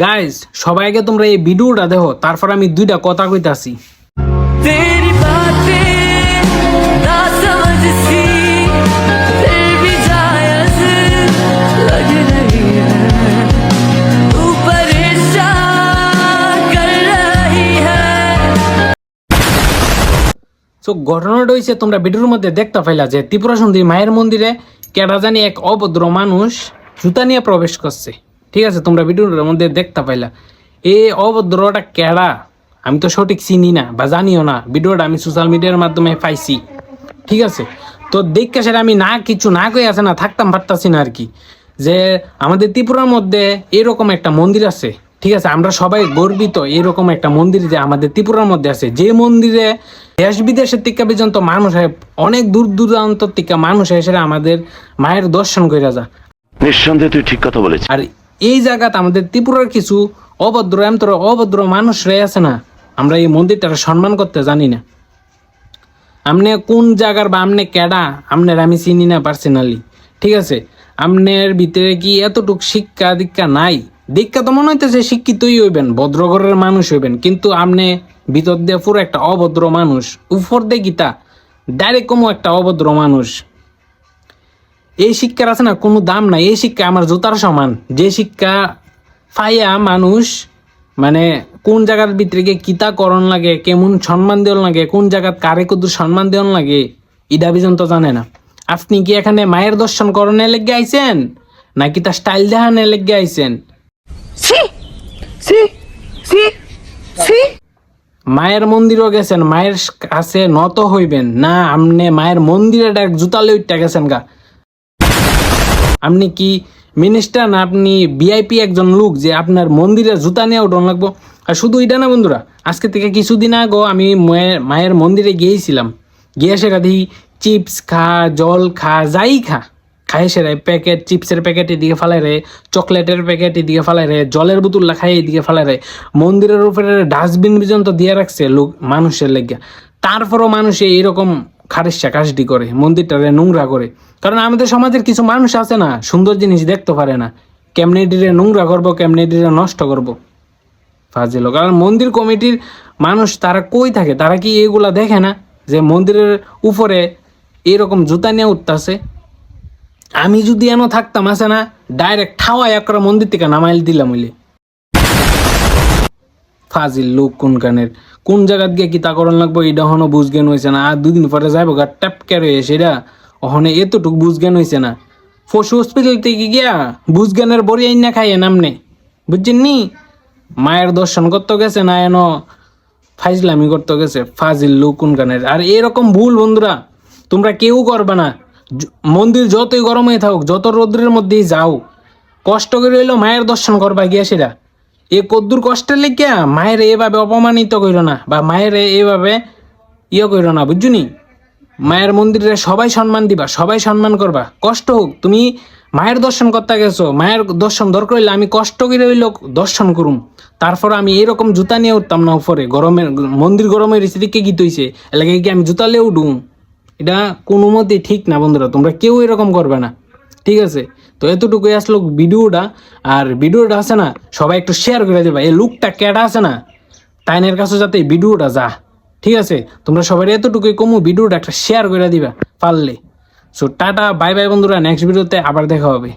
Guys সবাইকে তোমরা এই ভিডিওটা দেখো, তারপর আমি দুইটা কথা কইতাছি। तेरी बातें ना समझ सी फिर भी जायज लग रही है तू परेशान कर रही है। তো ঘটনাটা হইছে তোমরা ভিডিওর মধ্যে দেখতে পাইলা যে ত্রিপুরা সুন্দরী মায়ের মন্দিরে কেডা জানি এক অভদ্র মানুষ জুতা নিয়ে প্রবেশ করছে। ঠিক আছে, তোমরা ভিডিওর মধ্যে দেখতে পাইলা। এই অভদ্রটা কেডা আমি তো সঠিক চিনি না বা জানিও না, ভিডিওটা আমি সোশ্যাল মিডিয়ার মাধ্যমে পাইছি। ঠিক আছে, তো দেখে সেটা আমি না কিছু না কই আছে না থাকতাম পারতাছি না আর কি, যে আমাদের ত্রিপুরার মধ্যে এরকম একটা মন্দির আছে। ঠিক আছে, আমরা সবাই গর্বিত এরকম একটা মন্দির যে আমাদের ত্রিপুরার মধ্যে আছে, যে মন্দিরে দেশ বিদেশের থেকে পর্যন্ত মানুষ হয়, অনেক দূর দূরান্ত থেকে মানুষ এসে আমাদের মায়ের দর্শন করে যা। নিঃসন্দেহে তুই ঠিক কথা বলেছিস। আর এই জায়গাতে আমাদের ত্রিপুরার কিছু অভদ্র অভদ্র মানুষ রয়ে আছে না, আমরা এই মন্দিরটাকে সম্মান করতে জানি না। আমনে কোন জায়গার বা আমনে কেডা আমনের আমি চিনি না পার্সোনালি। ঠিক আছে, আমনের ভিতরে কি এতটুক শিক্ষা দীক্ষা নাই? দীক্ষা তো মনে হইতেছে শিক্ষিতই হইবেন, ভদ্রঘরের মানুষ হইবেন, কিন্তু আমনে ভিতর দিয়ে পুরো একটা অভদ্র মানুষ, উপর দিয়ে গীতা ডাইরেক্ট কোনো একটা অভদ্র মানুষ। এই শিক্ষার আছে না কোনো দাম নাই, এই শিক্ষা আমার জুতার সমান। যে শিক্ষা পাইয়া মানুষ মানে কোন জায়গার ভিতরে গিয়ে কিতা করণ লাগে, কেমন সম্মান দেওয়ান লাগে, কোন জায়গার কারে কত সম্মান দেওয়ান লাগে, ইডা পর্যন্ত জানে না। আপনি কি এখানে মায়ের দর্শন করণে লেগে আইছেন নাকি তার স্টাইল দেখানে লেগে আইছেন? মায়ের মন্দিরও গেছেন, মায়ের কাছে নত হইবেন না, আমনে মায়ের মন্দিরে ডাইরেক্ট জুতা লইটা গেছেন গা। আপনি কি মিনিস্টার না আপনি ভিআইপি একজন লোক যে আপনার মন্দিরে জুতা নিয়ে উঠন লাগবো? আর শুধু এটা না বন্ধুরা, আজকে থেকে কিছুদিন আগেও আমি মায়ের মন্দিরে গিয়েছিলাম, গিয়ে সেটা দেখি চিপস খা, জল খা, যাই খায় সেরা প্যাকেট, চিপসের প্যাকেট এদিকে ফালাই রে, চকলেটের প্যাকেট এদিকে ফালাই রে, জলের বোতল খাই এদিকে ফালাই রে, মন্দিরের উপরে ডাস্টবিন পর্যন্ত দিয়ে রাখছে লোক মানুষের লেগে। তারপরও মানুষে এরকম খারিস্যা কাশডি করে, মন্দিরটারে নোংরা করে। কারণ আমাদের সমাজের কিছু মানুষ আছে না, সুন্দর জিনিস দেখতে পারে না, কেমনে এটিরে নোংরা করবো, কেমনে এটিরে নষ্ট করবো, ফাজিল। কারণ মন্দির কমিটির মানুষ তারা কই থাকে, তারা কি এগুলা দেখে না যে মন্দিরের উপরে এরকম জুতা নিয়ে উঠতেছে? আমি যদি এনো থাকতাম আছে না, ডাইরেক্ট ঠাওয়া একটা মন্দির থেকে নামাইল দিলাম হইলে। ফাজিল লোক কোনখানের, কোন জায়গাত গিয়ে কিতা করণ লাগবো এটা হনো বুঝজ্ঞান হয়েছে না। আর দুদিন পরে যাইব গা ট্যাপকে রয়ে সেটা ওখানে এতটুকু বুঝজ্ঞান হয়েছে না। পশু হসপিটাল থেকে গিয়া বুঝজ্ঞানের বড়ি আইন না খাইয়ে নামনে, বুঝছেন নি? মায়ের দর্শন করতে গেছে না এনো ফাইজলামি করতে গেছে, ফাজিল লোক কোনখানের। আর এরকম ভুল বন্ধুরা তোমরা কেউ করবে না। মন্দির যতই গরম হয়ে থাকুক, যত রৌদ্রের মধ্যেই যাও, কষ্ট করে হইলো মায়ের দর্শন করবা গিয়া সেটা। এ কদ্দুর কষ্টের লেগে মায়ের এভাবে অপমানিত কইর না, বা মায়ের এভাবে কইর না, বুঝছুনি? মায়ের মন্দিরে সবাই সম্মান দিবা, সবাই সম্মান করবা, কষ্ট হোক। তুমি মায়ের দর্শন করতে গেছো, মায়ের দর্শন দরকার হইলে আমি কষ্ট করে হইলো দর্শন করুম, তারপর আমি এরকম জুতা নিয়ে উঠতাম না উপরে। গরমের মন্দির গরমের রিসিদিকে গীত হইছে এলাকায় কি আমি জুতা লিয়ে উঠুম? এটা কোনো মতেই ঠিক না বন্ধুরা, তোমরা কেউ এরকম করবে না। ঠিক আছে, তো এতটুকুই আসলো ভিডিওটা। আর ভিডিওটা আছে না সবাই একটু শেয়ার করে দেবা, এই লুকটা কেডা আছে না তাইনের কাছে যাতে ভিডিওটা যা। ঠিক আছে, তোমরা সবাই এতটুকুই কমু ভিডিওটা একটা শেয়ার করে দিবা পারলে। সো টাটা, বাই বাই বন্ধুরা, নেক্সট ভিডিওতে আবার দেখা হবে।